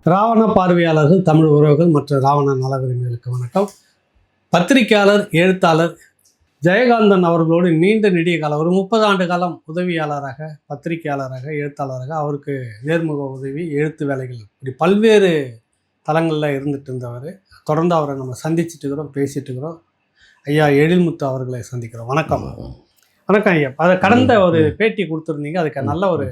ராவண பார்வையாளர்கள், தமிழ் உறவுகள் மற்றும் ராவண நல விரும்பிகளுக்கு வணக்கம். பத்திரிகையாளர், எழுத்தாளர் ஜெயகாந்தன் அவர்களோடு நீண்ட நெடிய காலம், ஒரு 30 ஆண்டு காலம் உதவியாளராக, பத்திரிகையாளராக, எழுத்தாளராக, அவருக்கு நேர்முக உதவி, எழுத்து வேலைகள், இப்படி பல்வேறு தளங்களில் இருந்துட்டு இருந்தவர். தொடர்ந்து அவரை நம்ம சந்திச்சுட்டு இருக்கிறோம், பேசிட்டு இருக்கிறோம். ஐயா எழில்முத்து அவர்களை சந்திக்கிறோம். வணக்கம். வணக்கம் ஐயா. அதை கடந்த ஒரு பேட்டி கொடுத்துருந்தீங்க, அதுக்கு நல்ல ஒரு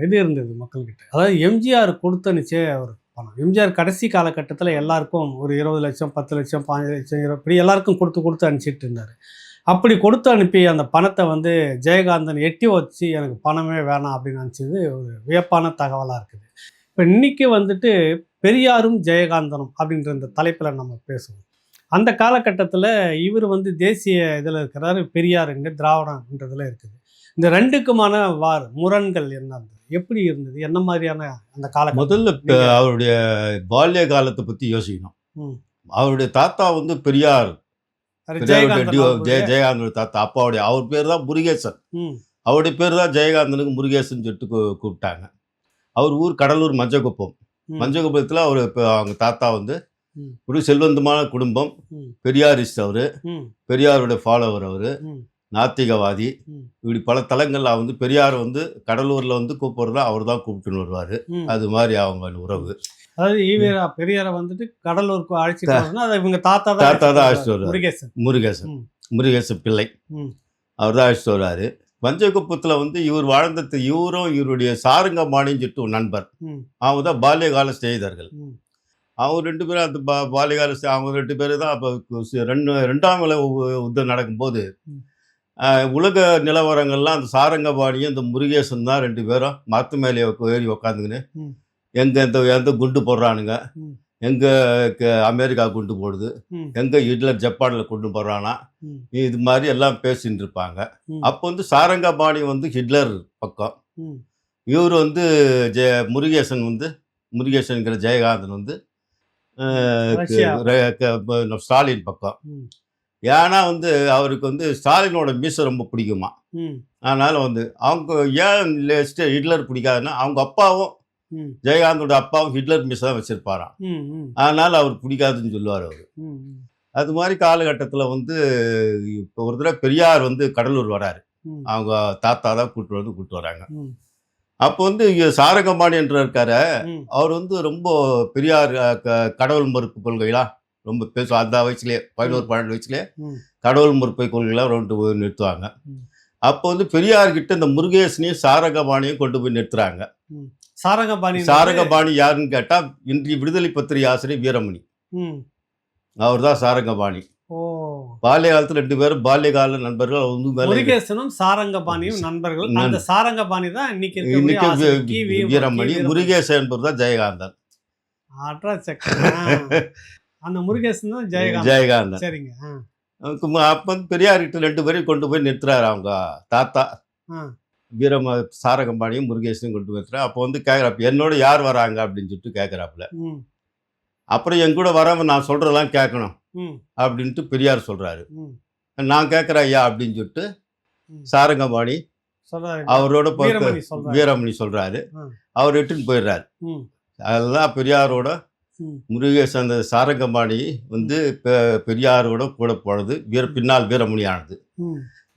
இது இருந்தது மக்கள்கிட்ட. அதாவது எம்ஜிஆர் கொடுத்த நிச்சயம் ஒரு பணம். எம்ஜிஆர் கடைசி காலகட்டத்தில் எல்லாருக்கும் ஒரு 20 லட்சம், 10 லட்சம், 15 லட்சம், இப்படி எல்லாருக்கும் கொடுத்து அனுப்பிச்சிட்டு இருந்தார். அப்படி கொடுத்து அனுப்பி அந்த பணத்தை ஜெயகாந்தன் எட்டி வச்சு எனக்கு பணமே வேணாம் அப்படின்னு நினச்சது ஒரு வியப்பான தகவலாக இருக்குது. இப்போ இன்றைக்கி பெரியாரும் ஜெயகாந்தனும் அப்படின்ற இந்த தலைப்பில் நம்ம பேசுவோம். அந்த காலகட்டத்தில் இவர் தேசிய இதில் இருக்கிறாரு, பெரியார் இங்கே திராவிடன்றதில் இருக்குது. இந்த ரெண்டுக்குமான முரண்கள் என்ன இருந்தது, எப்படி இருந்தது, என்ன மாதிரியான அந்த கால? முதல்ல அவருடைய பால்ய காலத்தை பற்றி யோசிக்கணும். அவருடைய தாத்தா பெரியார், ஜெயகாந்தன் தாத்தா. அப்பாவுடைய அவர் பேர் தான் முருகேசன். அவருடைய பேர் தான் ஜெயகாந்தனுக்கு முருகேசன் சொல்லிட்டு கூப்பிட்டாங்க. அவர் ஊர் கடலூர் மஞ்சக்குப்பம். மஞ்சக்குப்பத்தில் அவங்க தாத்தா ஒரு செல்வந்தமான குடும்பம், பெரியாரிஸ்ட். அவரு பெரியாருடைய ஃபாலோவர், அவரு நாத்திகவாதி. இப்படி பல தலங்கள்ல பெரியார் கடலூர்ல கூப்பிடுறதா அவர் தான் கூப்பிட்டுன்னு வருவாரு. அது மாதிரி அவங்க உறவு. அதாவது பெரியாரை கடலூருக்கு அழைச்சிட்டு இவங்க தாத்தா தான் அழைச்சிட்டு வருவார். முருகேசன் பிள்ளை அவர் தான் அழைச்சிட்டு வருவாரு. மஞ்சக்குப்பத்தில் இவர் வாழ்ந்தது, இவரும் இவருடைய சாரங்கபாணின்னு சொல்லிட்டு நண்பர். அவங்க தான் பால்யகால ஸ்நேகிதர்கள். அவங்க 2 பேரும் அந்த பால்யகால அவங்க 2 பேரும் தான் அப்போ 2ஆம் உலக யுத்தம் நடக்கும்போது உலக நிலவரங்கள்லாம் அந்த சாரங்கபாணியும் இந்த முருகேசன் தான் 2 பேரும் மரத்து மேலே ஏறி உக்காந்துக்கின்னு எந்த குண்டு போடுறானுங்க, எங்கே அமெரிக்கா குண்டு போடுது, எங்கே ஹிட்லர் ஜப்பானில் குண்டு போடுறானா, இது மாதிரி எல்லாம் பேசின்னு இருப்பாங்க. அப்போ சாரங்கபாணி ஹிட்லர் பக்கம், இவர் முருகேசன் முருகேசன்கிற ஜெயகாந்தன் ஸ்டாலின் பக்கம். ஏன்னா அவருக்கு ஸ்டாலினோட மீசை ரொம்ப பிடிக்குமா. அதனால அவங்க ஏன் ஹிட்லர் பிடிக்காதுன்னா, அவங்க அப்பாவும் ஜெயகாந்தோட அப்பாவும் ஹிட்லர் மீசை தான் வச்சிருப்பாராம். அதனால அவருக்கு பிடிக்காதுன்னு சொல்லுவார் அவர். அது மாதிரி காலகட்டத்தில் இப்போ ஒரு தடவை பெரியார் கடலூர் வராரு. அவங்க தாத்தா தான் கூப்பிட்டு வராங்க. அப்போ சாரங்கபாணி என்ற இருக்காரு, அவர் ரொம்ப பெரியார் கடவுள் மறுப்பு கொள்கைலாம் ரொம்ப பேசுவோம். அந்த வயசுலேயே 11-12 வயசுலேயே கடவுள் மறுப்பை கொள்கைலாம் நிறுத்துவாங்க. அப்போ பெரியார்கிட்ட இந்த முருகேசனையும் சாரங்கபாணியும் கொண்டு போய் நிறுத்துறாங்க. சாரங்கபாணி யாருன்னு கேட்டால் இன்றைய விடுதலை பத்திரிகை ஆசிரியர் வீரமணி, அவர் தான் சாரங்கபாணி. பால்ய காலத்துல 2 பேரும் பால்யகால நண்பர்கள். முருகேசனும் சாரங்கபாணியும் நண்பர்கள். அந்த சாரங்கபாணி தான் இன்னைக்கு வீரமணி. முருகேசன் என்பவர் தான் ஜெயகாந்தன். அந்த முருகேசன் தான் ஜெயகாந்தன். சரிங்க. அப்போ பெரியார்கிட்ட 2 பேரையும் கொண்டு போய் நிறுத்துறாரு அவங்க தாத்தா. சாரங்கபாணியும் முருகேசனையும் கொண்டு போய் நிறுத்துறாரு. அப்போ கேட்குறாப்ப, என்னோட யார் வராங்க அப்படின்னு சொல்லிட்டு கேட்குறாப்புல. அப்புறம் என் கூட வரவன் நான் சொல்றதெல்லாம் கேட்கணும் அப்படின்ட்டு பெரியார் சொல்றாரு. நான் கேட்குறேன் ஐயா அப்படின்னு சொல்லிட்டு சாரங்கபாணி அவரோட வீரமணி சொல்றாரு. அவர் எட்டுன்னு போயிடுறாரு. அதெல்லாம் பெரியாரோட முருகேசன் அந்த சாரங்கபாணி பெரியாரோட கூட போனது பின்னால் வீரமணி ஆனது.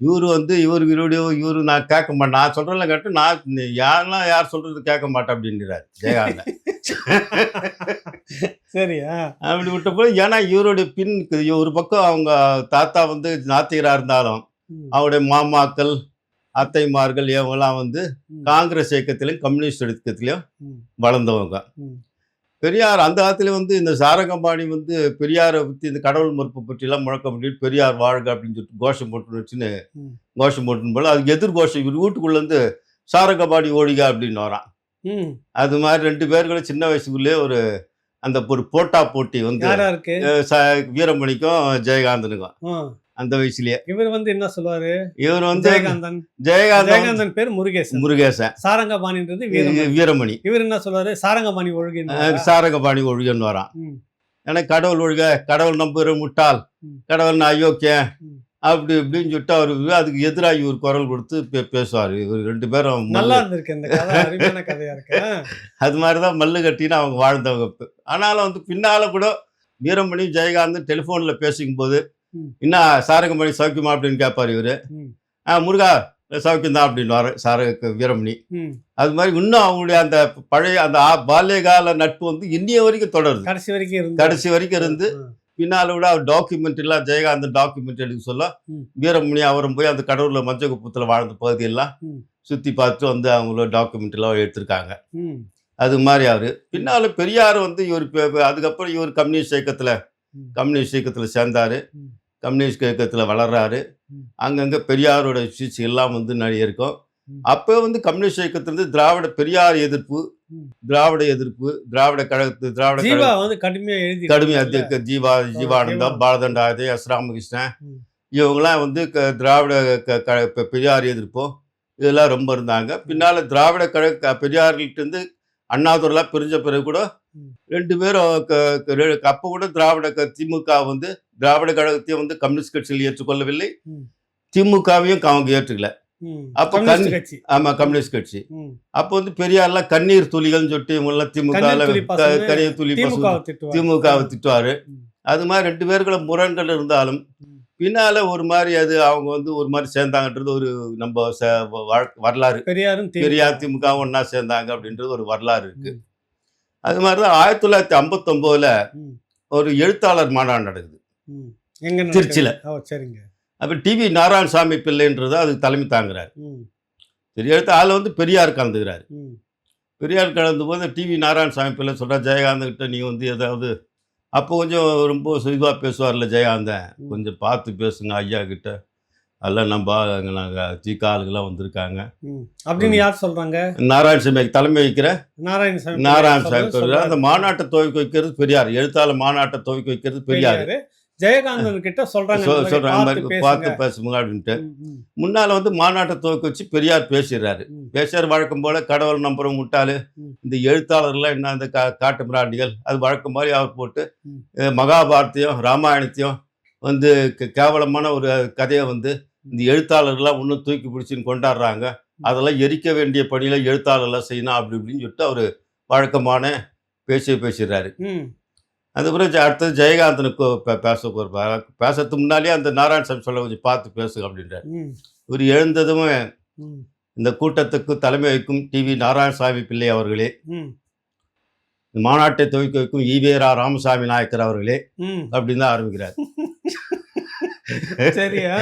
இவரு நான் கேட்க மாட்டேன், நான் சொல்றேன்ல கேட்டு நான் யார் சொல்றது கேட்க மாட்டேன் அப்படின்றாரு ஜெயகாந்தன். சரியா அப்படி விட்ட போது, ஏன்னா இவருடைய பின் ஒரு பக்கம் அவங்க தாத்தா நாத்திகராக இருந்தாலும் அவருடைய மாமாக்கள், அத்தைமார்கள் இவங்கெல்லாம் காங்கிரஸ் இயக்கத்திலையும் கம்யூனிஸ்ட் இயக்கத்திலையும் வளர்ந்தவங்க. பெரியார் அந்த காலத்துல இந்த சாரங்கபாணி பெரியாரை பற்றி இந்த கடவுள் மறுப்பை பற்றிலாம் முழக்கம் பண்ணிட்டு பெரியார் வாழ்க அப்படின்னு சொல்லிட்டு கோஷம் போட்டு வச்சுன்னு கோஷம் போட்டுன்னு போல அதுக்கு எதிர்கோஷம் இவர் வீட்டுக்குள்ளேருந்து சாரங்கபாணி ஓடிக அப்படின்னு வரான். அது மாதிரி 2 பேர்களும் சின்ன வயசுக்குள்ளே ஒரு போட்டா போட்டி வீரமணிக்கும் ஜெயகாந்தனுக்கும் அந்த வயசுலயே. இவர் என்ன சொல்லுவாரு, இவர் ஜெயகாந்தன் பேர் முருகேசன், சாரங்கபாணின்றது வீரமணி. இவர் என்ன சொல்லுவாரு, சாரங்கபாணி ஒழுகின்னு வரான். ஏன்னா கடவுள் ஒழுக, கடவுள் நம்புற முட்டாள், கடவுள் அயோக்கியம், அப்படி இப்படின்னு சொல்லிட்டு அவர் அதுக்கு எதிராக இவர் குரல் கொடுத்து பேசுவார். இவர் 2 பேரும் நல்லா இருந்திருக்கு இந்த கதை, அருமையான கதையா இருக்கு. அது மாதிரி தான் மல்லு கட்டின்னு அவங்க வாழ்ந்தவங்க. ஆனாலும் வந்து பின்னால் கூட வீரமணி ஜெயகாந்தன் டெலிஃபோனில் பேசிக்கும்போது என்ன சாரங்கமணி சௌக்கியமா அப்படின்னு கேட்பார் இவர். முருகா சௌக்கியம் தான் அப்படின்னு வீரமணி. அது மாதிரி இன்னும் அவங்களுடைய அந்த பழைய அந்த பால்யகால நட்பு வந்து இன்னிய வரைக்கும் தொடருது. கடைசி வரைக்கும் இருந்து பின்னால் விட அவர் டாக்குமெண்ட்ரிலாம் ஜெயகாந்தன் டாக்குமெண்ட்ரி எடுக்க சொல்ல வீரமணி அவரும் போய் அந்த கடவுரில் மஞ்சக்குப்பத்தில் வாழ்ந்த பகுதியெல்லாம் சுற்றி பார்த்து வந்து அவங்களோட டாக்குமெண்ட்ரிலாம் எடுத்திருக்காங்க. அது மாதிரி அவர் பின்னால் பெரியார் வந்து இவர் அதுக்கப்புறம் இவர் கம்யூனிஸ்ட் இயக்கத்தில் சேர்ந்தார். கம்யூனிஸ்ட் இயக்கத்தில் வளர்றாரு. அங்கங்கே பெரியாரோட ஸ்பீச் எல்லாம் வந்து நிறைய இருக்கும். அப்போ வந்து கம்யூனிஸ்ட் இயக்கத்திலிருந்து பெரியார் எதிர்ப்பு, திராவிட கழகத்து கடுமையாக ஜீவானந்தம், பாலதண்டாயுதே, எஸ் ராமகிருஷ்ணன் இவங்கெல்லாம் வந்து பெரியார் எதிர்ப்போம் இதெல்லாம் ரொம்ப இருந்தாங்க. பின்னால் திராவிட கழக பெரியார்கிட்ட அண்ணாதுரைலாம் பிரிஞ்ச பிறகு கூட 2 பேரும் அப்போ கூட திமுக வந்து திராவிட கழகத்தையும் வந்து கம்யூனிஸ்ட் கட்சியில் ஏற்றுக்கொள்ளவில்லை, திமுகவையும் அவங்க ஏற்றுக்கல. அப்போ கம்யூனிஸ்ட் கட்சி அப்போ வந்து பெரியார்லாம் கண்ணீர் துளிகள்னு சொல்லிட்டு இவங்கெல்லாம் கண்ணீர் துளி திமுகவை திட்டுவாரு. அது மாதிரி 2 பேருக்குள்ள முரண்கள் இருந்தாலும் பின்னால ஒரு மாதிரி அது அவங்க வந்து ஒரு மாதிரி சேர்ந்தாங்கன்றது ஒரு நம்ம வரலாறு. பெரியார் திமுக ஒன்னா சேர்ந்தாங்க அப்படின்றது ஒரு வரலாறு இருக்கு. அது மாதிரிதான் 1959 ஒரு எழுத்தாளர் மாநாடு நடக்குது திருச்சியில. அப்ப டிவி நாராயணசாமி பிள்ளைன்றது அதுக்கு தலைமை தாங்குறாரு. பெரிய எழுத்தாளர் வந்து பெரியார் கலந்துக்கிறாரு. பெரியார் கலந்து போது டிவி நாராயணசாமி பிள்ளை சொல்ற ஜெயகாந்தன் கிட்ட நீ வந்து ஏதாவது அப்போ கொஞ்சம் ரொம்ப இதுவாக பேசுவார்ல ஜெயகாந்தன், கொஞ்சம் பார்த்து பேசுங்க ஐயா கிட்ட, அதெல்லாம் நம்ம நாங்கள் ஜிகா ஆளுங்கெல்லாம் வந்திருக்காங்க அப்படின்னு யார் சொல்றாங்க? நாராயணசாமி தலைமை வைக்கிற நாராயணசாமி சொல்றாரு. அந்த மாநாட்டை துவக்கி வைக்கிறது பெரியார், எழுத்தாளர் மாநாட்டை துவக்கி வைக்கிறது பெரியார். ஜெயகாந்தன் கிட்ட சொல்றாங்க பார்த்து பேசுங்க அப்படின்ட்டு. முன்னால வந்து மாநாட்டை துவக்கி வச்சு பெரியார் பேசிடுறாரு. வழக்கம் போல கடவுள் நம்புறவங்க முட்டாளு, இந்த எழுத்தாளர்லாம் என்ன இந்த காட்டு மிராண்டிகள், அது வழக்கம் மாதிரி அவர் போட்டு மகாபாரத்தையும் ராமாயணத்தையும் வந்து கேவலமான ஒரு கதையை வந்து இந்த எழுத்தாளர்லாம் இன்னும் தூக்கி பிடிச்சின்னு கொண்டாடுறாங்க, அதெல்லாம் எரிக்க வேண்டிய பணியில எழுத்தாளர்லாம் செய்யணும் அப்படி இப்படின்னு சொல்லிட்டு அவர் வழக்கமான பேசிடுறாரு. அதுக்கப்புறம் அடுத்தது ஜெயகாந்தனுக்கு பேசுறதுக்கு முன்னாலே அந்த நாராயணசாமி சொல்ல கொஞ்சம் பார்த்து பேசுங்க அப்படின்றார். இவர் எழுந்ததும் இந்த கூட்டத்துக்கு தலைமை வைக்கும் டிவி நாராயணசாமி பிள்ளை அவர்களே, மாநாட்டை துவக்கி வைக்கும் ஈவேரா ராமசாமி நாயக்கர் அவர்களே அப்படின்னு தான் ஆரம்பிக்கிறார். சரியா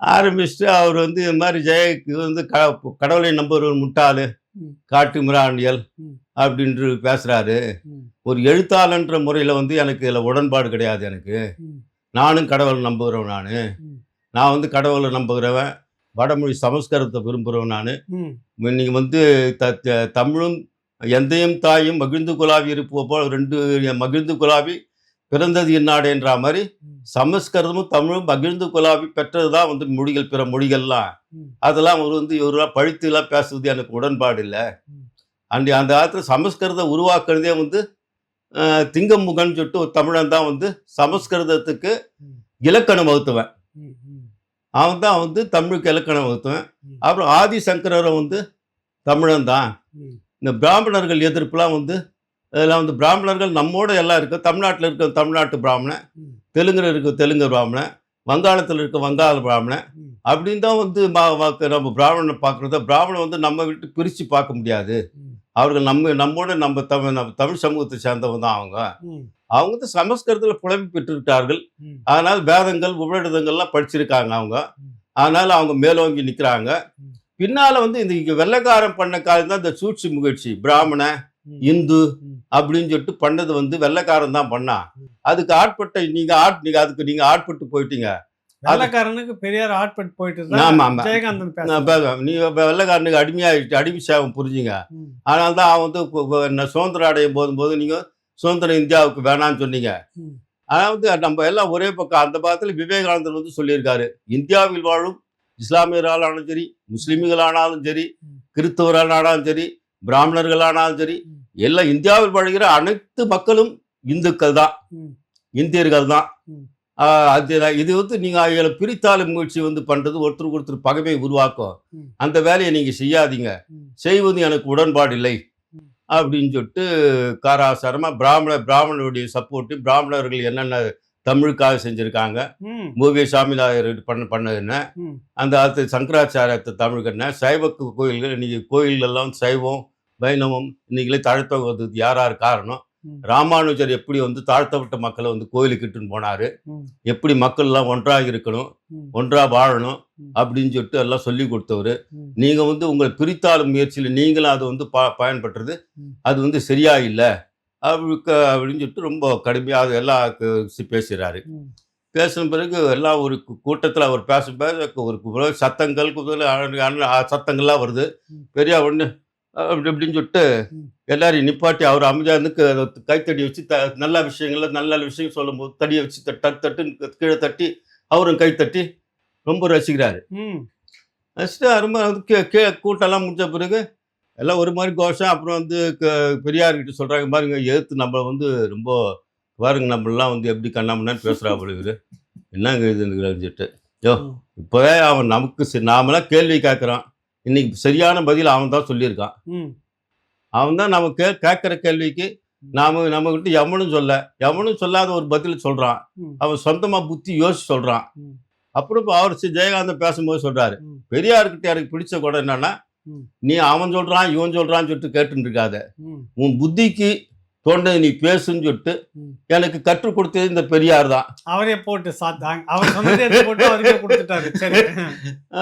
ஆரம்பிச்சுட்டு அவர் வந்து இது மாதிரி வந்து கடவுளை நம்புறவர் முட்டாளு, காட்டு மிராண்டியல் அப்படின்று பேசுறாரு. ஒரு எழுத்தாளன்ற முறையில வந்து எனக்கு இதில் உடன்பாடு கிடையாது. எனக்கு நானும் கடவுளை நம்புகிறவன், நான் வந்து கடவுளை நம்புகிறவன், வடமொழி சமஸ்கிருதத்தை விரும்புகிறவன். நான் இன்னைக்கு வந்து தமிழும் எந்தையும் தாயும் மகிழ்ந்து குலாவி இருப்போ போல் 2 மகிழ்ந்து குலாவி பிறந்தது இந்நாடுன்ற மாதிரி சமஸ்கிருதமும் தமிழும் மகிழ்ந்து குலாவி பெற்றது தான் வந்து மொழிகள், பிற மொழிகள்லாம். அதெல்லாம் ஒரு வந்து இவரெல்லாம் பழித்துலாம் பேசுறது எனக்கு உடன்பாடு இல்லை. அந்த காலத்தில் சமஸ்கிருதம் உருவாக்குறதே வந்து திங்கமுகன் சொல்லிட்டு ஒரு தமிழன் தான் வந்து சமஸ்கிருதத்துக்கு இலக்கணம் வகுத்துவன். அவன் தான் வந்து தமிழுக்கு இலக்கணம் வகுத்துவன். அப்புறம் ஆதிசங்கரரை வந்து தமிழன் தான். இந்த பிராமணர்கள் எதிர்ப்புலாம் வந்து இதெல்லாம் வந்து பிராமணர்கள் நம்மோட எல்லாம் இருக்கு. தமிழ்நாட்டில் இருக்க தமிழ்நாட்டு பிராமணன், தெலுங்குல இருக்க தெலுங்கு பிராமணன், வங்காளத்தில் இருக்க வங்காள பிராமணன் அப்படின்னு தான் வந்து நம்ம பிராமணனை பார்க்குறத. பிராமணன் வந்து நம்ம விட்டு பிரித்து பார்க்க முடியாது. அவர்கள் நம்மோட நம்ம தமிழ் சமூகத்தை சேர்ந்தவங்க தான் அவங்க வந்து சமஸ்கிருதத்தில் புலமை பெற்றிருக்கார்கள். அதனால் வேதங்கள் உபநிடதங்கள்லாம் படிச்சிருக்காங்க அவங்க. அதனால அவங்க மேலோங்கி நிற்கிறாங்க. பின்னால வந்து இந்த வெள்ளைக்காரன் பண்ண காலம் தான் இந்த சூழ்ச்சி முயற்சி, பிராமண இந்து அப்படின்னு சொல்லிட்டு பண்ணது வந்து வெள்ளைக்காரன் தான் பண்ணா. அதுக்கு ஆட்பட்ட நீங்க அதுக்கு நீங்க ஆட்பட்டு போயிட்டீங்க. வெள்ளைக்காரனுக்கு பெரியார் ஆட்பட்டு போயிட்டு நீ வெள்ளைக்காரனுக்கு அடிமை சேவம் புரிஞ்சுங்க. அதனால தான் அவன் வந்து சுதந்திரம் அடையும் போது நீங்க சுதந்திரம் இந்தியாவுக்கு வேணான்னு சொன்னீங்க. அதாவது நம்ம எல்லாம் ஒரே பக்கம். அந்த பக்கத்தில் விவேகானந்தர் வந்து சொல்லியிருக்காரு, இந்தியாவில் வாழும் இஸ்லாமியர்களானாலும் சரி, முஸ்லிம்களானாலும் சரி, கிறிஸ்தவர்களானாலும் சரி, பிராமணர்களானாலும் சரி, எல்லாம் இந்தியாவில் வாழ்கிற அனைத்து மக்களும் இந்துக்கள் தான், இந்தியர்கள் தான். இது வந்து நீங்கள் அவங்களை பிரித்தாளும் முயற்சி வந்து பண்ணுறது ஒருத்தருக்கு ஒருத்தர் பகைமை உருவாக்கும். அந்த வேலையை நீங்கள் செய்யாதீங்க, செய்வது எனக்கு உடன்பாடு இல்லை அப்படின்னு சொல்லிட்டு காராசாரமாக பிராமணருடைய சப்போர்ட்டு, பிராமணர்கள் என்னென்ன தமிழுக்காக செஞ்சுருக்காங்க, மூவி சாமிநாதர் பண்ணது என்ன, அந்த காலத்து சங்கராச்சாரியத்தை தமிழுக்கு என்ன, சைவ கோயில்கள் இன்னைக்கு கோயில்கள்லாம் சைவம் வைணவம் இன்னைக்குள்ளே தழைத்த யார் யார் காரணம், ராமானுஜர் எப்படி வந்து தாழ்த்தப்பட்ட மக்களை வந்து கோயிலுக்கு இட்டுன்னு போனார், எப்படி மக்கள்லாம் ஒன்றாக இருக்கணும், ஒன்றாக வாழணும் அப்படின்னு சொல்லிட்டு எல்லாம் சொல்லி கொடுத்தவர். நீங்கள் வந்து உங்களை பிரித்தாளும் முயற்சியில் நீங்களும் அதை வந்து பயன்படுறது அது வந்து சரியா இல்லை அப்படின்னு சொல்லிட்டு ரொம்ப கடுமையாக எல்லாம் பேசுகிறாரு. பேசின பிறகு எல்லாம் ஒரு கூட்டத்தில் அவர் பேசும்போது ஒரு சத்தங்கள் சத்தங்கள்லாம் வருது. பெரிய ஒன்று அப்படின்னு சொல்லிட்டு எல்லாரையும் நிப்பாட்டி அவர் அமைதியானுக்கு கைத்தடி வச்சு நல்ல விஷயங்கள்ல நல்ல விஷயம் சொல்லும் போது தடியை வச்சு தட்டு கீழே தட்டி அவரும் கைத்தட்டி ரொம்ப ரசிக்கிறாரு. ரசிச்சுட்டு அருமை கூட்டம்லாம் முடிஞ்ச பிறகு எல்லாம் ஒரு மாதிரி கோஷம். அப்புறம் வந்து பெரியார்கிட்ட சொல்கிறாங்க, பாருங்க எதிர்த்து நம்ம வந்து ரொம்ப பாருங்க நம்மளாம் வந்து எப்படி கண்ணாமண்ணான்னு பேசுகிறா பொழுது என்னங்க இதுன்னு சொல்லிட்டு, இப்போவே அவன் நமக்கு நாமெல்லாம் கேள்வி கேட்குறான், இன்னைக்கு சரியான பதில் அவன் தான் சொல்லியிருக்கான். அவன் தான் நம்ம கேட்குற கேள்விக்கு நம்மகிட்ட எவனும் சொல்லாத ஒரு பதில் சொல்கிறான். அவன் சொந்தமாக புத்தி யோசிச்சு சொல்கிறான். அப்புறம் அவர் ஜெயகாந்தன் பேசும்போது சொல்கிறாரு, பெரியார்கிட்ட எனக்கு பிடிச்ச கூட என்னன்னா, நீ அவன் சொல்கிறான் இவன் சொல்கிறான்னு சொல்லிட்டு கேட்டுன்னு இருக்காத, உன் புத்திக்கு தோண்டது நீ பேசுன்னு சொல்லிட்டு எனக்கு கற்றுக் கொடுத்தது இந்த பெரியார் தான். அவரே போட்டு சாத்தாங்க, அவர் சொன்னதே போட்டு அவருக்கே கொடுத்துட்டாரு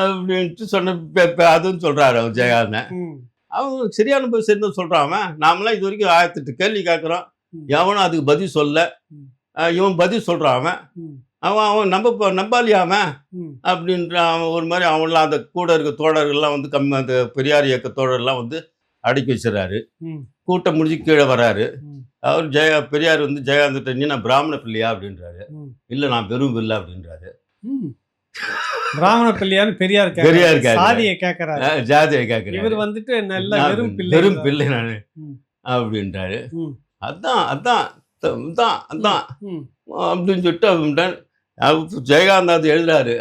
அப்படின்ட்டு சொன்ன அதுன்னு சொல்றாரு அவர் ஜெயகாந்தன். அவன் சரியான போய் சேர்ந்து சொல்றான். அவன் நாமெல்லாம் இது வரைக்கும் 1008 கேள்வி கேட்குறோம், எவனும் அதுக்கு பதில் சொல்ல, இவன் பதில் சொல்றான். அவன் நம்பாலியா அவன் அப்படின்ற அவன் ஒரு மாதிரி அவன்லாம் அந்த கூட இருக்க தோழர்கள்லாம் வந்து அந்த பெரியார் இயக்க தோழர்லாம் வந்து அடக்கி வச்சிடறாரு. கூட்டம் முடிஞ்சு கீழே வராரு. அவர் பெரியார் வந்து ஜெயகாந்தன், நீ நான் பிராமண பிள்ளையா அப்படின்றாரு. இல்லை நான் வெறும் பிள்ளை அப்படின்றாரு. பிராமண பிள்ளையான்னு பெரியார் ஜாதியை கேட்கிறாரு. இவர் வந்துட்டு நல்ல வெறும் பிள்ளை நானு அப்படின்றாரு. அதான் அதான் அதான் அதான் அப்படின்னு சொல்லிட்டு ஜெயகாந்த் அது எழுதுறாரு.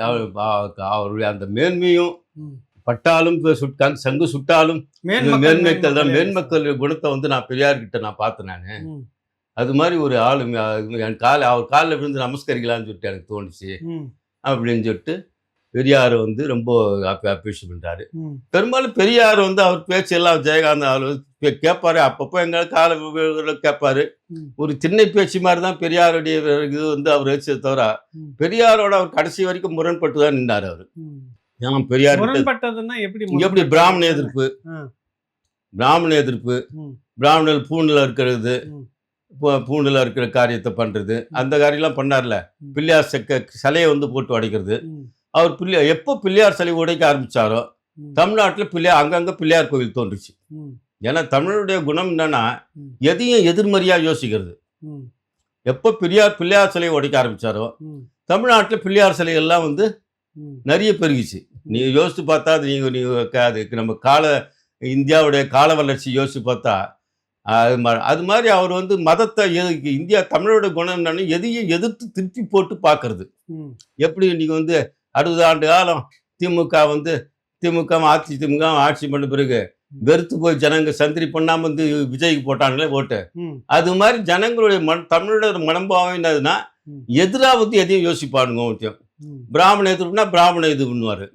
அவருடைய அந்த மேன்மையும் பட்டாலும் சங்கு சுட்டாலும் மேன்மக்கள் குணத்தை வந்து நான் பெரியார்கிட்ட நான் பார்த்தேன். நான் அது மாதிரி ஒரு ஆளு என் அவர் காலில் விழுந்து நமஸ்கரிக்கலான்னு சொல்லிட்டு எனக்கு தோணுச்சு அப்படின்னு சொல்லிட்டு பெரியார் வந்து ரொம்ப அப்ரிஷியேட் பண்றாரு. பெரும்பாலும் பெரியார் வந்து அவர் பேச்செல்லாம் ஜெயகாந்த் அவர் கேட்பாரு, அப்பப்போ எங்களை கால கேட்பாரு. ஒரு திண்ணை பேச்சு மாதிரி தான் பெரியாருடைய இது வந்து அவர் வச்சதை தவிர பெரியாரோட அவர் கடைசி வரைக்கும் முரண்பட்டு தான் நின்றார் அவர். ஏன்னா பெரியார் எப்படி பிராமண எதிர்ப்பு, பிராமணர் பூண்டில் இருக்கிறது, பூண்டில் இருக்கிற காரியத்தை பண்றது, அந்த காரியம்லாம் பண்ணார்ல. பிள்ளையார் சிலையை வந்து போட்டு உடைக்கிறது. அவர் எப்போ பிள்ளையார் சிலை உடைக்க ஆரம்பிச்சாரோ தமிழ்நாட்டில் அங்கங்க பிள்ளையார் கோவில் தோன்றுச்சு. ஏன்னா தமிழுடைய குணம் என்னன்னா எதையும் எதிர்மறையா யோசிக்கிறது. எப்போ பிள்ளையார் சிலையை உடைக்க ஆரம்பிச்சாரோ தமிழ்நாட்டில் பிள்ளையார் சிலைகள்லாம் வந்து நிறைய பெருகிச்சு. நீங்க யோசிச்சு பார்த்தா அதுக்கு நம்ம இந்தியாவுடைய கால வளர்ச்சி யோசிச்சு பார்த்தா அது மாதிரி அவர் வந்து மதத்தை தமிழோட குணம் என்னன்னு எதையும் எதிர்த்து திருப்பி போட்டு பார்க்கறது. எப்படி இன்னைக்கு வந்து 60 ஆண்டு காலம் திமுக ஆட்சி பண்ண பிறகு வெறுத்து போய் ஜனங்க சந்திரி பண்ணாம வந்து விஜய்க்கு போட்டாங்களே ஓட்டு. அது மாதிரி ஜனங்களுடைய தமிழோட மனம்பாவம் என்னதுன்னா எதிராக வந்து எதையும் யோசிப்பானுங்க. பிராமண எதிர்ப்புனா பிராமண இது பண்ணுவாரு.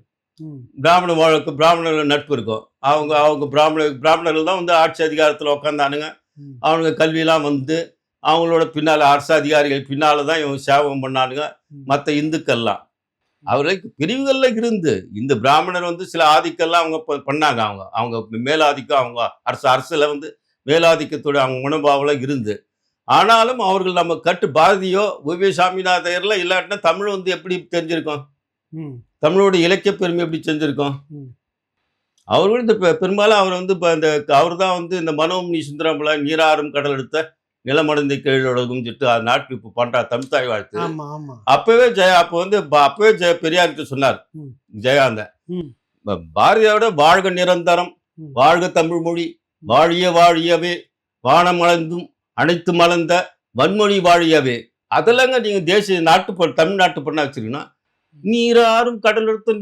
பிராமணர்கள் நட்பு இருக்கும். அவங்க பிராமணர்கள் தான் வந்து ஆட்சி அதிகாரத்தில் உட்காந்தானுங்க. அவங்க கல்வியெல்லாம் வந்து அவங்களோட பின்னால் அரசு அதிகாரிகள் பின்னால தான் இவங்க சேவகம் பண்ணானுங்க. மற்ற இந்துக்கள்லாம் அவர்களுக்கு பிரிவுகளில் இருந்து இந்த பிராமணர் வந்து சில ஆதிக்கெல்லாம் அவங்க பண்ணாங்க. அவங்க மேலாதிக்கம், அவங்க அரசுல வந்து மேலாதிக்கத்தோட அவங்க மனோபாவெல்லாம் இருந்து, ஆனாலும் அவர்கள் நம்ம பாரதியோ ஓவிய சாமிநாதையர்லாம் இல்லாட்டினா தமிழ் வந்து எப்படி தெரிஞ்சிருக்கோம், தமிழோட இலக்கிய பெருமை எப்படி செஞ்சிருக்கோம். அவர்கள் இந்த பெரும்பாலும் அவர் வந்து இப்போ அவர் தான் வந்து இந்த மனோமணி சுந்தரம்பிள்ளை நீராறும் கடல் எடுத்த நிலமடைந்த கீழோடகும் சொல்லிட்டு நாட்டுக்கு இப்போ பண்றா தமிழ்தாய் வாழ்த்து. அப்பவே பெரியார்கிட்ட சொன்னார் ஜெயகாந்தன், பாரதியோட வாழ்க நிரந்தரம், வாழ்க தமிழ் மொழி, வாழியவே வானம் மலர்ந்தும் அனைத்து மலர்ந்த வன்மொழி வாழியவே, அதெல்லாங்க நீங்க தேசிய தமிழ்நாட்டு பண்ணா வச்சிருக்கணும். நீராறும் கடல் எடுத்து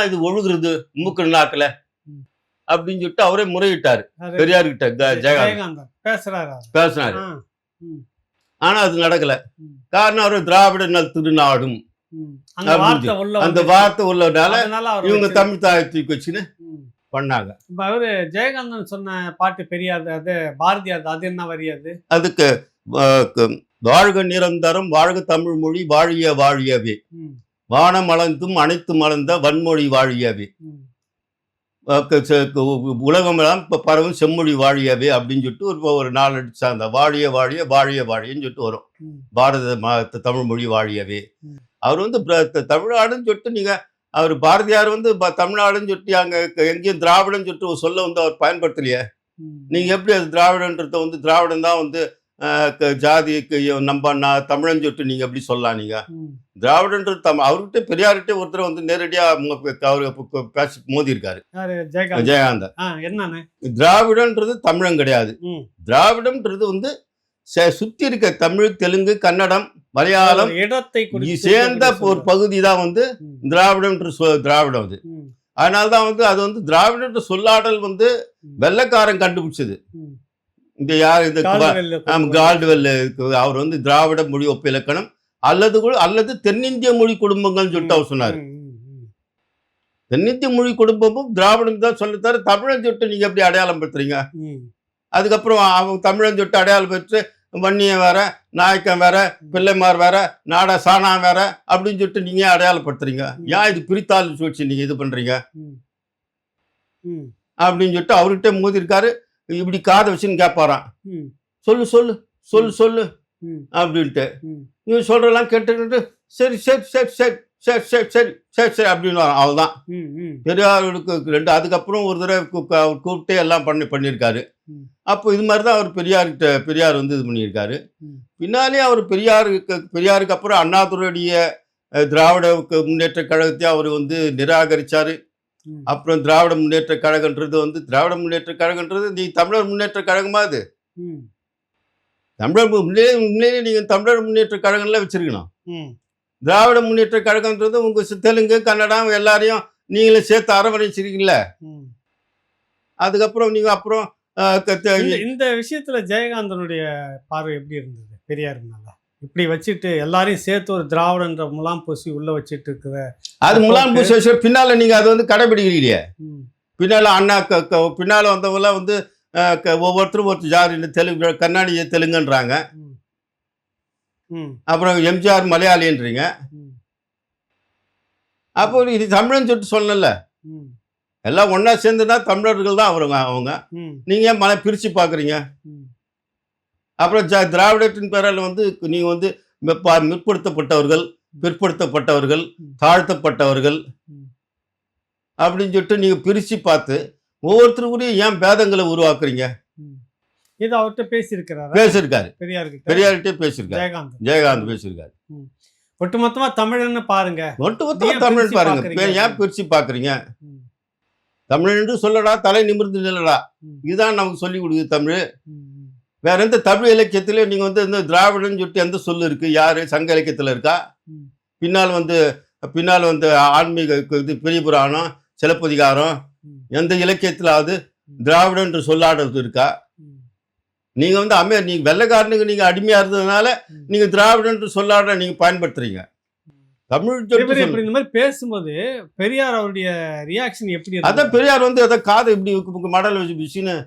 இது ஒழுகுறது மூக்கு நாக்குல ம். அப்படின்னு சொல்லிட்டு அவரே முறையிட்டாரு அது பெரியார்கிட்ட. ஜெயகாந்தன் ஜெயகாந்தன் பேசுறாரு அவரு. பேசினாரு. ஆ. ம். ஆனா அது நடக்கல. ம். காரணம் அவர் திராவிட நல் திருநாடும் ம். அந்த அப்படின்னு வார்த்தை உள்ள அந்த வந்துச்சு. வார்த்தை உள்ளதுனால அதனால அவர் இவங்க வச்சிருக்காரு. தமிழ் தாயை தூக்கி வச்சுன்னு ம். பண்ணாங்க. இப்ப அவரு ஜெயகாந்தன் சொன்ன பாட்டு பெரியார் அது பாரதியார் அது என்ன வரி அது? அதுக்கு வாழ்க நிரந்தரம், வாழ்க தமிழ் மொழி, வாழிய வாழியவே, ம். வானம் அளந்தும் அனைத்து மலர்ந்த வன்மொழி வாழியவே, ம். உலகமெல்லாம் இப்போ பரவும் செம்மொழி வாழியவே அப்படின்னு சொல்லிட்டு ஒரு 4 அடிச்சாங்க. வாழிய வாழிய வாழிய வாழியன்னு சொல்லிட்டு வரும். ம். பாரத தமிழ் மொழி வாழியவே. ம். அவர் வந்து தமிழ்நாடுன்னு சொல்லிட்டு நீங்க அவர் பாரதியார் வந்து தமிழ்நாடுன்னு சொல்லிட்டு அங்க எங்கேயும் திராவிடன்னு சொல்லிட்டு ஒரு சொல்ல வந்து அவர் பயன்படுத்தலையே. ம். நீங்க எப்படி அது திராவிடன்றத வந்து திராவிடம் தான் வந்து ஜாதிக்கு தமிழன் சொல்லிட்டு நீங்க எப்படி சொல்லலாம்? நீங்க ம். திராவிடன்றது அவர்கிட்ட பெரியார்கிட்ட ஒருத்தர் வந்து நேரடியா அவரு பேசி மோதி இருக்காரு. யாரு? ஜெயகாந்தன். ஜெயகாந்தன். என்னன்னு? திராவிடன்றது தமிழன் கிடையாது. ம். திராவிடம்ன்றது வந்து சுத்தி இருக்க தமிழ், தெலுங்கு, கன்னடம், மலையாளம் ஒரு இடத்தை குறித்து சேர்ந்த ஒரு சொல்றாரு. பகுதி தான் வந்து ம். திராவிடம் அது. ம். அதனால்தான் வந்து அது வந்து திராவிடன்ற சொல்லாடல் வந்து ம். வெள்ளைக்காரன் கண்டுபிடிச்சது. ம். இந்த யார் இந்த கால்டுவெல்ல கொண்டு வந்தாரு. கால்டுவெல் அவர் வந்து திராவிட மொழி ஒப்பு இலக்கணம் அல்லது தென்னிந்திய மொழி குடும்பங்கள்னு சொல்லிட்டு அவர் சொன்னார். ம். ம். ம். தென்னிந்திய மொழி குடும்பமும் திராவிடம் தான் சொல்லித்தாரு. தமிழன் சொல்லிட்டு நீங்க எப்படி அடையாளம் படுத்துறீங்க? ம். அதுக்கப்புறம் அவங்க தமிழன் சொல்லிட்டு அடையாளம் பெற்று வன்னியன் வேற, நாயக்கன் வேற, பிள்ளைமார் வேற, நாடா சாணா வேற அப்படின்னு சொல்லிட்டு நீங்க அடையாளப்படுத்துறீங்க. ஏன் இது பிரித்தாள் சூழ்ச்சி நீங்க இது பண்றீங்க ம். ம். அப்படின்னு சொல்லிட்டு அவர்கிட்ட மோதி இருக்காரு. இப்படி காதை வச்சுன்னு கேட்பாராம். ம். சொல்லு சொல்லு சொல்லு சொல்லு ம். அப்படின்ட்டு ம். இவன் சொல்றதெல்லாம் கேட்டுக்கிட்டு சரி சரி சரி சரி சரி சரி சரி சரி சரி அப்படின்னு வரான். அவள்தான் ம். ம். பெரியாருக்கு 2 அதுக்கப்புறம் ஒரு தடவை கூப்பிட்டு எல்லாம் பண்ணியிருக்காரு. ம். அப்போ இது மாதிரி தான் அவர் பெரியார் வந்து இது பண்ணியிருக்காரு. ம். பின்னாலே அவர் பெரியாருக்கு அப்புறம் அண்ணாதுரையுடைய திராவிட முன்னேற்ற கழகத்தை அவர் வந்து நிராகரிச்சாரு. ம். அப்புறம் திராவிட முன்னேற்ற கழகன்றது நீ தமிழர் முன்னேற்ற கழகமா அது? ம். தமிழர் முன்னே நீங்க தமிழர் முன்னேற்ற கழகம்லாம் வச்சிருக்கணும். ம். திராவிட முன்னேற்ற கழகன்றது உங்க தெலுங்கு, கன்னடம் எல்லாரையும் நீங்களே சேர்த்து அரவணைச்சிருக்கீங்கள. ம். அதுக்கப்புறம் நீங்க அப்புறம் இந்த விஷயத்துல ஜெயகாந்தனுடைய பார்வை எப்படி இருந்தது பெரியார் மேல? இப்படி வச்சுட்டு எல்லாரையும் சேர்த்து ஒரு திராவிடன்ற முலாம் பூசி உள்ள வச்சுட்டு இருக்கிற அது முலாம் பூசி பின்னால நீங்க அது வந்து கடைபிடிக்கிறீங்க. ம். பின்னால அண்ணா பின்னால வந்தவங்கலாம் வந்து ஒவ்வொருத்தரும் ஒரு ஜாதி தெலுங்கு, கர்நாடக தெலுங்குன்றாங்க. ம். ம். அப்புறம் எம்ஜிஆர் மலையாளின்றீங்க. ம். அப்போ இது தமிழன் சொல்லிட்டு சொல்லல. ம். எல்லாம் ஒண்ணா சேர்ந்துனா தமிழர்கள் தான் அவங்க. ம். நீங்க ஏன் பிரிச்சு பாக்குறீங்க? ம். அப்புறம் திராவிடத்தின் பேரால் வந்து நீங்க வந்து முற்படுத்தப்பட்டவர்கள், பிற்படுத்தப்பட்டவர்கள், தாழ்த்தப்பட்டவர்கள் ம். அப்படின்னு சொல்லிட்டு நீங்க பிரிச்சு பார்த்து ஒவ்வொருத்தருக்குரிய ஏன் பேதங்களை உருவாக்குறீங்க? ம். இது அவர்கிட்ட பேசியிருக்கிறாரா? பேசியிருக்காரு. பெரியார்கிட்ட பேசியிருக்காரு. ஜெயகாந்தன். ஜெயகாந்த் பேசியிருக்காரு. ம். ஒட்டுமொத்தமா தமிழன்னு பாருங்க. ஒட்டுமொத்தமா ஏன் தமிழ் பிரிச்சு பாருங்க. பார்க்கறீங்க? ஏன் பிரிச்சு பாக்குறீங்க? ம். தமிழ் என்று சொல்லடா, தலை நிமிர்ந்து நில்லடா. ம். இதுதான் நமக்கு சொல்லி கொடுக்குது தமிழ். ம். வேற எந்த தமிழ் இலக்கியத்திலே நீங்க வந்து இந்த திராவிடன்னு சொல்லிட்டு எந்த சொல்லு இருக்கு? யாரு சங்க இலக்கியத்துல இருக்கா? ம். பின்னால் வந்து ஆன்மீக இது பெரிய புராணம், சிலப்பதிகாரம் ம். எந்த இலக்கியத்திலாவது திராவிடம் என்று சொல்லாடுறது இருக்கா? ம். நீங்க வந்து நீங்க வெள்ளைக்காரனுக்கு நீங்க அடிமையா இருந்ததுனால ம். நீங்க திராவிடம் என்று சொல்லாட நீங்க பயன்படுத்துறீங்க. தமிழ் இப்படி இந்த மாதிரி பேசும்போது பெரியார் அவருடைய ரியாக்ஷன் எப்படி அதான் இருந்தது? பெரியார் வந்து அதை காதை இப்படி மடல் வச்சு பிசின்னு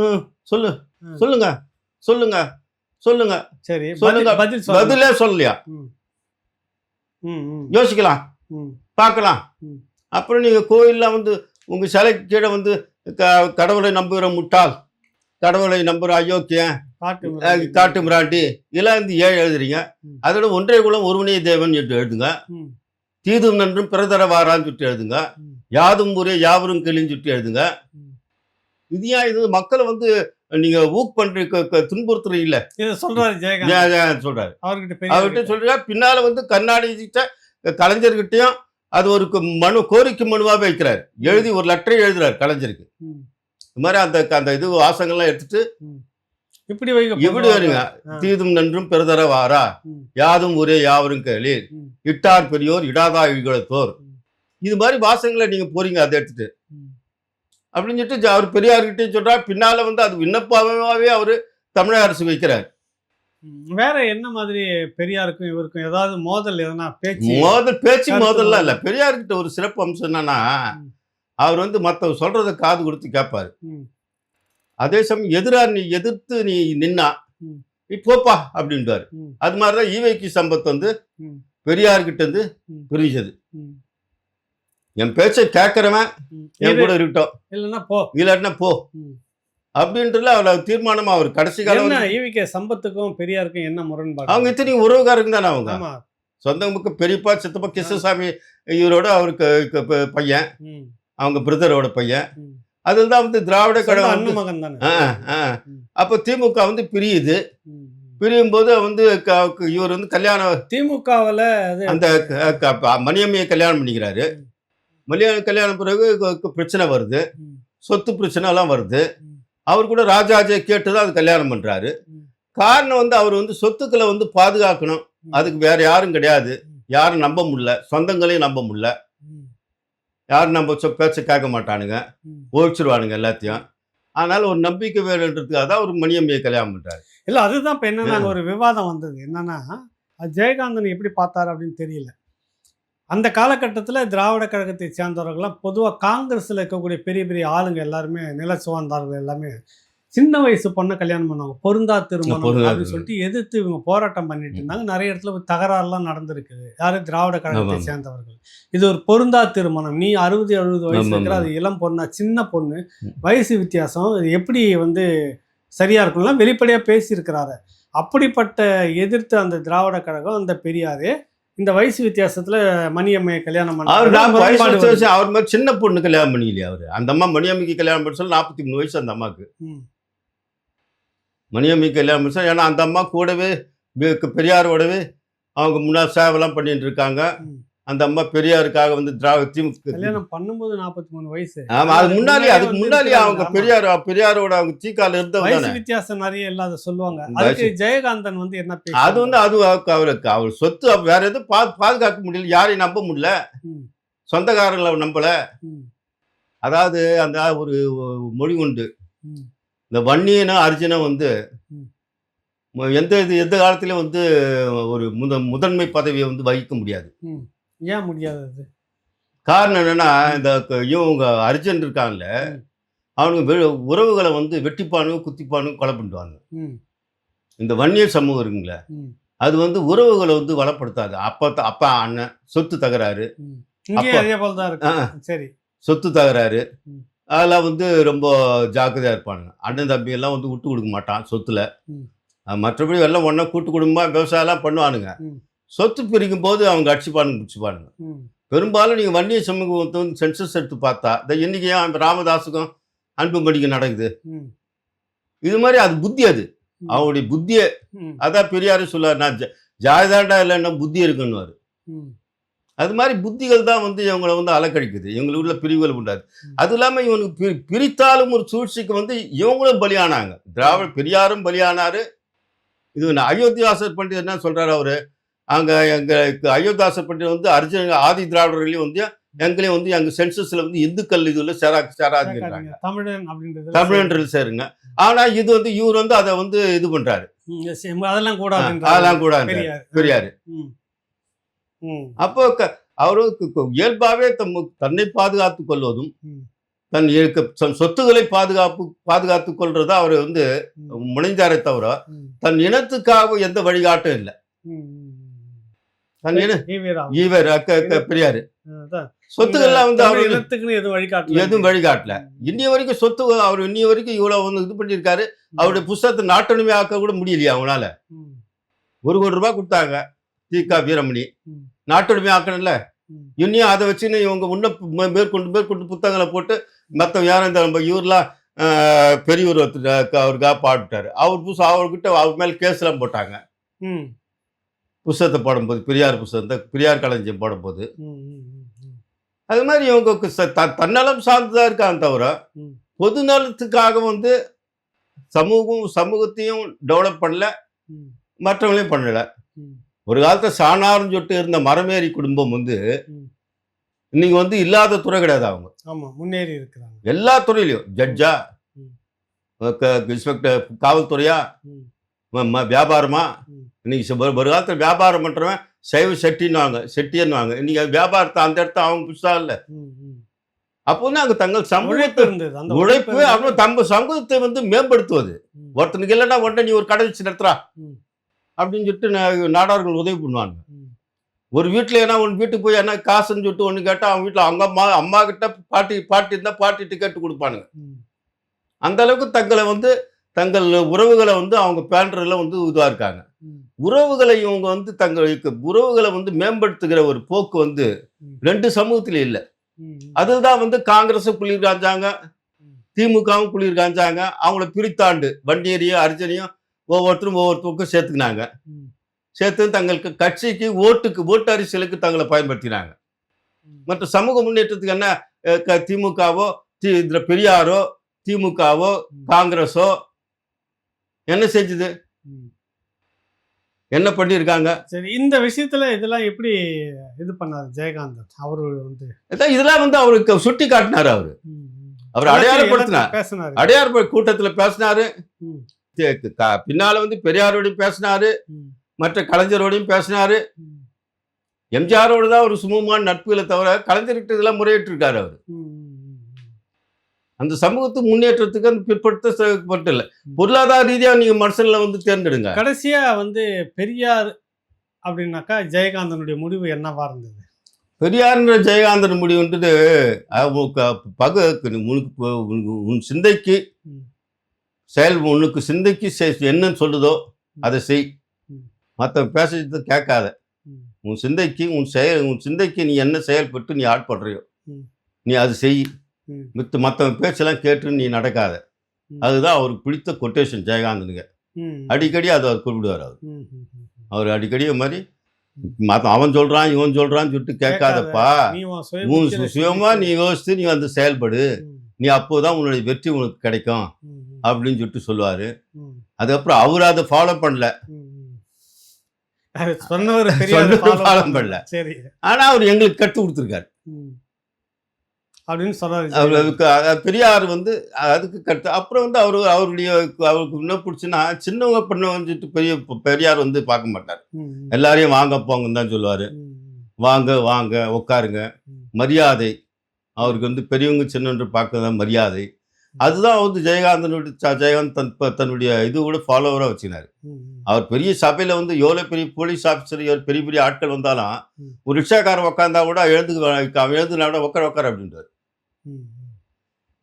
ம். சொல்லுங்க சொல்லுங்க சரி, சொல்லுங்க. பதில் சொல்லுங்க. பதிலே சொல்லலையா? ம். ம். ம். யோசிக்கலாம், ம். பார்க்கலாம். ம். அப்புறம் நீங்க கோயில்ல வந்து உங்க சிலைக்கு கீழே வந்து கடவுளை நம்புகிற முட்டாள், கடவுளை நம்புகிற அயோக்கியன், காட்டு மிராண்டி இதெல்லாம் வந்து ஏன் எழுதுறீங்க? ம். அதோட ஒன்றே குலம் ஒருவனே தேவன் என்று எழுதுங்க. ம். தீதும் நன்றும் பிறதர வாரான்னு சுட்டு எழுதுங்க. ம். யாதும் ஊரே யாவரும் கேள்வின்னு சுட்டு எழுதுங்க. ம். இது ஏன் இது மக்களை வந்து நீங்க துன்புறுத்துறீங்க இல்ல? இத சொல்றாரு ஜெயகாந்தன். சொல்றாரு. அவர்கிட்ட அவர்கிட்ட சொல்றாரு. பின்னால வந்து கர்நாடகிட்ட கலைஞர்கிட்டயும் அது ஒரு கோரிக்கை மனுவாக வைக்கிறார். எழுதி ஒரு லெட்டரை எழுதுறாரு கலைஞருக்கு. ம். இது மாதிரி அந்த இது வாசங்கள்லாம் எடுத்துட்டு ம். இப்படி வைக்க இப்படி வருங்க. தீதும் நன்றும் பெருதர வாரா, யாதும் ஒரே யாவரும் கேளீர், இட்டார் பெரியோர் இடாதா இகழத்தோர். இது மாதிரி வாசகங்களை நீங்க போறீங்க அதை எடுத்துட்டு அப்படின்னு சொல்லிட்டு அவர் பெரியார்கிட்டே சொல்றாரு. பின்னால வந்து அது விண்ணப்பாவே அவரு தமிழக அரசு வைக்கிறார். வேற என்ன மாதிரி பெரியாருக்கும் இவருக்கும் ஏதாவது மோதல் எதனா பேச்சு மோதல்லாம் இல்ல. பெரியார்கிட்ட ஒரு சிறப்பு அம்சம் என்னன்னா, அவர் வந்து மத்தவங்க சொல்றத காது கொடுத்து கேட்பாரு. அதே சமயம் நீ எதிர்த்து நீ நின்னா நீ போப்பா அப்படின்றாரு. அது மாதிரிதான் ஈவேக்கி சம்பத் வந்து பெரியார்கிட்ட இருந்து பிரிஞ்சது. என் பேச்சை கேட்கறவன் என் கூட இருக்கட்டும், இல்லைன்னா போ அப்படின்றதுல அவர் தீர்மானமா அவர் கடைசி காலம். ஈவிகே சம்பத்துக்கும் பெரியாருக்கும் என்ன முரண்பாடு? அவங்க இத்தனையும் உறவுகாரங்க தானே, அவங்க சொந்தமுக்கு பெரியப்பா சித்தப்பா கிருஷ்ணசாமி இவரோட அவருக்கு பையன், அவங்க பிரதரோட பையன். அதுல தான் வந்து திராவிட கழகம். அப்ப திமுக வந்து பிரியுது. பிரியும் போது வந்து இவர் வந்து கல்யாணம் திமுகவில் அந்த மணியம்மையை கல்யாணம் பண்ணிக்கிறாரு. கல்யாணம் பிறகு பிரச்சனை வருது, சொத்து பிரச்சனை எல்லாம் வருது. அவர் கூட ராஜாஜியை கேட்டுதான் அது கல்யாணம் பண்றாரு. காரணம் வந்து அவர் வந்து சொத்துக்களை வந்து பாதுகாக்கணும், அதுக்கு வேற யாரும் கிடையாது, யாரும் நம்ப முடியல, சொந்தங்களையும் நம்ப முடியல, யாரும் நம்ம பேச்ச கேட்க மாட்டானுங்க, ஒழிச்சிருவானுங்க எல்லாத்தையும். அதனால ஒரு நம்பிக்கை வேணுன்றதுக்காக தான் ஒரு மணியம்மையை கல்யாணம் பண்றாரு. இல்ல அதுதான் இப்ப என்னன்னா ஒரு விவாதம் வந்தது. என்னன்னா ஜெயகாந்தன் எப்படி பார்த்தாரு அப்படின்னு தெரியல. அந்த காலகட்டத்தில் திராவிட கழகத்தை சேர்ந்தவர்கள்லாம் பொதுவாக காங்கிரஸில் இருக்கக்கூடிய பெரிய பெரிய ஆளுங்க எல்லாருமே நில சுவார்ந்தார்கள் எல்லாமே சின்ன வயசு பொண்ணை கல்யாணம் பண்ணுவாங்க, பொருந்தா திருமணம் அப்படின்னு சொல்லிட்டு எதிர்த்து இவங்க போராட்டம் பண்ணிட்டு இருந்தாங்க. நிறைய இடத்துல தகராறுலாம் நடந்திருக்குது. யாரும் திராவிட கழகத்தை சேர்ந்தவர்கள் இது ஒரு பொருந்தா திருமணம், நீ 60-70 வயசு இருக்கிற அது இளம் பொண்ணா, சின்ன பொண்ணு, வயசு வித்தியாசம், இது எப்படி வந்து சரியா இருக்கும்லாம் வெளிப்படையாக பேசியிருக்கிறாரு. அப்படிப்பட்ட எதிர்த்து அந்த திராவிட கழகம் அந்த பெரியாரே இந்த வயசு வித்தியாசத்துல மணியம்மையை கல்யாணம் பண்ண அவர் மாதிரி சின்ன பொண்ணு கல்யாணம் பண்ணிக்கலையா அவரு? அந்த அம்மா மணியம்மைக்கு கல்யாணம் பண்ண சொல்ல 43 வயசு அந்த அம்மாவுக்கு. மணியம்மைக்கு கல்யாணம் பண்ண சொல்ல, ஏன்னா அந்த அம்மா கூடவே பெரியாரோடவே அவங்க முன்னாள் சேவெல்லாம் பண்ணிட்டு இருக்காங்க. அந்த அம்மா பெரியாருக்காக வந்து கல்யாணம் பண்ணும்போது 43 வயசு. ஆமா, அதுக்கு முன்னாடி அவங்க பெரியாரோட அவங்க தீக்கால இருந்தவங்க. வித்தியாசம் நிறைய இல்லாத சொல்லுவாங்க. அதுக்கு ஜெயகாந்தன் வந்து என்ன அது வந்து அது அவருக்கு அவர் சொத்து வேற எதுவும் பாதுகாக்க முடியல, யாரையும் நம்ப முடியல, சொந்தக்காரங்களை நம்பல. அதாவது அந்த ஒரு மொழி உண்டு, இந்த வன்னியனும் அர்ஜுனும் வந்து எந்த காலத்திலும் வந்து ஒரு முதன்மை பதவியை வந்து வகிக்க முடியாது. ஏன் முடியாது? காரணம் என்னன்னா, இந்த இவங்க அர்ஜுன் இருக்காங்கல்ல, அவனுக்கு உறவுகளை வந்து வெட்டிப்பானுங்க குத்திப்பானுங்க கொலை பண்ணுவாங்க. இந்த வன்னியர் சமூகம் இருக்குங்களே, அது வந்து உறவுகளை வந்து வளப்படுத்தாது. அப்பா அண்ணன் சொத்து தகராறு, சரி சொத்து தகராறு, அதெல்லாம் வந்து ரொம்ப ஜாக்கிரதையா இருப்பானுங்க. அண்ணன் தம்பி எல்லாம் வந்து விட்டு கொடுக்க மாட்டான் சொத்துல. மற்றபடி எல்லாம் ஒன்னா கூட்டு குடும்பமா விவசாயம் எல்லாம் பண்ணுவானுங்க. சொத்து பிரிக்கும் போது அவங்க அடிச்சுப்பானுங்க பிடிச்சிப்பானுங்க. பெரும்பாலும் நீங்கள் வன்னிய சமூகத்தை வந்து சென்சஸ் எடுத்து பார்த்தா இன்னைக்கு ஏன் ராமதாஸுக்கும் அன்புமணிக்கு நடக்குது இது மாதிரி? அது புத்தி, அது அவங்களுடைய புத்தியே. அதான் பெரியாரு சொல்லுவார், நான் ஜாயதாண்டா இல்லைன்னா புத்தி இருக்குன்னு. அது மாதிரி புத்திகள் தான் வந்து இவங்களை வந்து அலக்கழிக்குது, இவங்களுக்கு உள்ள பிரிவுகள் உண்டாது. அது இல்லாமல் இவனுக்கு பிரித்தாலும் ஒரு சூழ்ச்சிக்கு வந்து இவங்களும் பலியானாங்க. திராவிட பெரியாரும் பலியானாரு. இது அயோத்தியாசர் பண்டிதர் என்ன சொல்றாரு அவரு, அங்கே எங்கள் அயோத்தியாசர் பண்டிதர் வந்து அர்ஜுன் ஆதி திராவிடர்களையும் வந்து எங்களையும் வந்து எங்கள் சென்சஸில் வந்து இந்துக்கள் இதில் சேராதுங்கிறாங்க, தமிழன்றில் சேருங்க. ஆனால் இது வந்து இவர் வந்து அதை வந்து இது பண்றாரு, அதெல்லாம் கூட பெரியாரு. அப்போ அவருக்கு இயல்பாகவே தன்னை பாதுகாத்துக் கொள்வதும் தன் சொத்துக்களை பாதுகாத்துக் கொள்றதா அவர் வந்து முனைந்தாரே தவிர தன் இனத்துக்காக எந்த வழிகாட்டும் இல்லை. பெரியாரு சொத்துக்கள்லாம் வந்து எதுவும் வழிகாட்டல. இன்னைய வரைக்கும் சொத்து அவர் இன்னைய வரைக்கும் இவ்வளவு வந்து இது பண்ணியிருக்காரு. அவருடைய புஸ்தகத்தை நாட்டணுமே ஆக்க கூட முடியலையா அவனால? 1 கோடி ரூபாய் கொடுத்தாங்க தீகா வீரமணி, நாட்டணுமே ஆக்கணும்ல. இன்னும் அதை வச்சுன்னு இவங்க முன்ன மேற்கொண்டு புத்தகங்களை போட்டு மற்ற யாரும் இந்த நம்ம இவர்லாம் பெரியவர் அவருக்காக பாட்டுட்டாரு. அவர்கிட்ட அவர் மேல கேஸ் எல்லாம் போட்டாங்க. புஸ்தகத்தை போடும்போது, பெரியார் புஸ்தகத்தை பெரியார் களஞ்சியம் போடும்போது அது மாதிரி இவங்க தன்னலம் சார்ந்துதான் இருக்காங்க தவிர பொது நலத்துக்காக வந்து சமூகத்தையும் டெவலப் பண்ணல, ம், மற்றவங்களையும் பண்ணல. ம், ஒரு காலத்துல சாணார்னு சொல்லிட்டு இருந்த மரமேறி குடும்பம் வந்து ம். இன்னைக்கு வந்து இல்லாத துறை கிடையாது. அவங்க ஆமா, முன்னேறி இருக்கிறாங்க. எல்லா துறையிலையும் ஜட்ஜா, ம், இன்ஸ்பெக்டர், காவல்துறையா, ம், வியாபாரமா. ம், இன்னைக்கு ஒரு காலத்துல வியாபாரம் பண்றவன் சைவ செட்டின்னுவாங்க, செட்டின்னுவாங்க. இன்னைக்கு அது வியாபாரத்தை அந்த இடத்த அவங்க புதுசா இல்ல. ம், ம். அப்போ வந்து அங்க தங்கள் உழைப்பு சமூகத்தை இருந்தது. அந்த உழைப்பு இருந்தது. அப்புறம் தம்ப சமூகத்தை வந்து மேம்படுத்துவது. ம், ஒருத்தனுக்கு இல்லைன்னா உடனே நீ ஒரு கடை வச்சு நடத்துறா ம், அப்படின்னு சொல்லிட்டு நாடார்கள் உதவி பண்ணுவாங்க. ம், ஒரு வீட்டுல ஏன்னா உன் வீட்டுக்கு போய் என்ன காசுன்னு சொல்லிட்டு ஒண்ணு கேட்டா அவங்க வீட்டுல அவங்க அம்மா கிட்ட பாட்டி இருந்தா பாட்டிட்டு கேட்டு கொடுப்பானுங்க. ம், அந்த அளவுக்கு தங்கள் உறவுகளை வந்து அவங்க பேண்டர்ல வந்து இதுவா இருக்காங்க. ம், உறவுகளை இவங்க வந்து தங்களுக்கு உறவுகளை வந்து மேம்படுத்துகிற ஒரு போக்கு வந்து ம், ரெண்டு சமூகத்துல இல்ல. ம், அதுதான் வந்து காங்கிரஸும் குளிர் காஞ்சாங்க, ம். திமுகவும் குளிர் காஞ்சாங்க. அவங்கள பிரித்தாண்டு வண்டியரையும் அர்ஜனையும் ஒவ்வொருத்தருக்கும் சேர்த்துக்கினாங்க. ம், சேர்த்து தங்களுக்கு கட்சிக்கு ஓட்டு அரசியலுக்கு தங்களை பயன்படுத்தினாங்க. ம். மற்ற சமூக முன்னேற்றத்துக்கு என்ன திமுகவோ இதுல பெரியாரோ திமுகவோ காங்கிரஸோ என்ன செஞ்சது, ம். என்ன பண்ணியிருக்காங்க? சரி, இந்த விஷயத்துல இதெல்லாம் எப்படி இது பண்ணாரு ஜெயகாந்தன்? அவரு வந்து இதெல்லாம் வந்து அவருக்கு சுட்டி காட்டினாரு. அவரு ம், ம். அவர் அடையாளப்படுத்தினார். பேசினாரு. அடையாள கூட்டத்துல பேசினாரு. ம், பின்னால வந்து பெரியாரோடையும் பேசினாரு, ம், மற்ற கலைஞரோடையும் பேசினாரு. ம், எம்ஜிஆரோடு தான் ஒரு சுமூகமான நட்புகளை தவிர கலைஞர்கிட்ட இதெல்லாம் முறையிட்டு இருக்காரு. அவர் ம், ம், அந்த சமூகத்து முன்னேற்றத்துக்கு அந்த பிற்படுத்தப்பட்டு இல்லை, ம். பொருளாதார ரீதியா நீங்க மனுஷன்ல வந்து தேர்ந்தெடுங்க. கடைசியா வந்து பெரியார் அப்படின்னாக்கா ஜெயகாந்தனுடைய முடிவு என்னவா இருந்தது? பெரியார்ன்ற ஜெயகாந்தன் முடிவு வந்துட்டு உன் சிந்தைக்கு ம், உனக்கு சிந்தைக்கு என்னன்னு சொல்லுதோ அதை செய். ம், மற்ற பேசுறது கேட்காத. ம், உன் சிந்தைக்கு நீ என்ன செயல்பட்டு நீ ஆட்படுறியோ ம், நீ அது செய். ம், மற்றவங்க பேச்செல்லாம் கேட்டு நீ நடக்காத. ம். அதுதான் அவருக்கு பிடித்த கொட்டேஷன் ஜெயகாந்தனுங்க. ம், அடிக்கடி அதை அவர் குறிப்பிடுவார். ம், ம், ம். அவர் அடிக்கடி அது மாதிரி அவன் சொல்றான் இவன் சொல்றான்னு சொல்லிட்டு கேட்காதப்பா, நீ உன் சுய உன் புத்தியில சுயமா சிந்தித்து. நீ யோசித்து நீ வந்து செயல்படு. ம், நீ அப்போதான் உன்னுடைய வெற்றி உனக்கு கிடைக்கும் ம், ம், அப்படின்னு சொல்லிட்டு சொல்லுவாரு. ம், அதுக்கப்புறம் அவர் அதை ஃபாலோ பண்ணல. ம், ம். அது சொன்னவர் பெரியார் சொன்னவர் follow follow பண்ணல. பண்ணல. சரி. ஆனா அவர் எங்களுக்கு கற்றுக் கொடுத்துருக்காரு. ம். அப்படின்னு சொல்றாரு அவருக்கு பெரியார் வந்து அதுக்கு கட்டு அப்புறம் வந்து அவருக்கு என்ன பிடிச்சுன்னா சின்னவங்க பண்ண வந்துட்டு பெரியார் வந்து பார்க்க மாட்டார். ம், ம், எல்லாரையும் வாங்க போங்கன்னு தான் சொல்லுவாரு. ம், வாங்க உட்காருங்க. ம், மரியாதை. அவருக்கு வந்து பெரியவங்க சின்னன்று பார்க்கதான் மரியாதை. அதுதான் வந்து ஜெயகாந்த் தன்னுடைய இது கூட ஃபாலோவராக வச்சுக்கினாரு. ம், ம், அவர் பெரிய சபையில் வந்து எவ்வளோ பெரிய போலீஸ் ஆஃபீஸர் பெரிய பெரிய ஆட்கள் வந்தாலும் ம். ஒரு ரிக்ஷாக்காரன் உட்காந்தா கூட எழுந்துனா கூட உட்கார அப்படின்றார். ம்,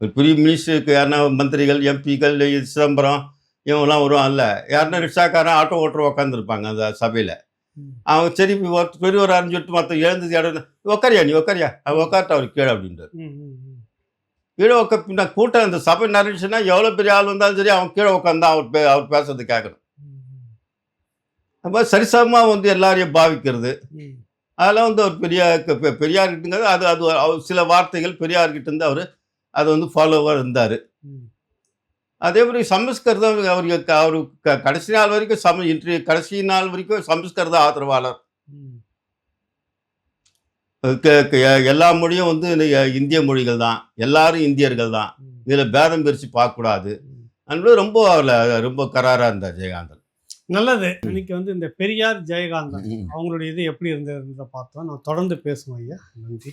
ஒரு பெரிய மினிஸ்டருக்கு யாருன்னா மந்திரிகள் எம்பிக்கள் சிதம்பரம் இவங்கெல்லாம் வருவான்ல, யாருன்னா ரிக்ஷாக்காரன் ஆட்டோ ஓட்டுற உட்காந்துருப்பாங்க அந்த சபையில். ம். அவன் சரி பெரியவரான்னு சொல்லிட்டு மற்ற எழுந்தது இடம் நீ உட்காரியா அவன் உட்கார்ட்டு அவர் கீழே அப்படின்றார். ம், ம், ம். கீழே உட்கா கூட்டம் அந்த சபை நிறைஞ்சுன்னா எவ்வளோ பெரிய ஆள் வந்தாலும் சரி அவன் கீழே உட்காந்தா அவர் பேசுறது கேட்கணும். அப்போ சரிசமமாக வந்து எல்லாரையும் பாவிக்கிறது. ம், அதெல்லாம் வந்து அவர் பெரியார்கிட்டங்கிறது அது சில வார்த்தைகள் பெரியார்கிட்ட இருந்து அவர் அதை வந்து ஃபாலோவாக இருந்தார். ம். அதே மாதிரி சமஸ்கிருதம் அவருக்கு கடைசி நாள் வரைக்கும் கடைசி நாள் வரைக்கும் சமஸ்கிருத ஆதரவாளர். ம். எல்லா மொழியும் வந்து இந்திய மொழிகள் தான், எல்லாரும் இந்தியர்கள் தான், ம். இதில் பேதம் பிரித்து பார்க்கக்கூடாது ம். என்பது ரொம்ப கராராக இருந்தார் ஜெயகாந்தன். நல்லது. இன்னைக்கு வந்து இந்த பெரியார் ஜெயகாந்தன் அவங்களுடைய இது எப்படி இருந்ததுன்றத பார்த்தோம். நான் தொடர்ந்து பேசுவோம் ஐயா. நன்றி.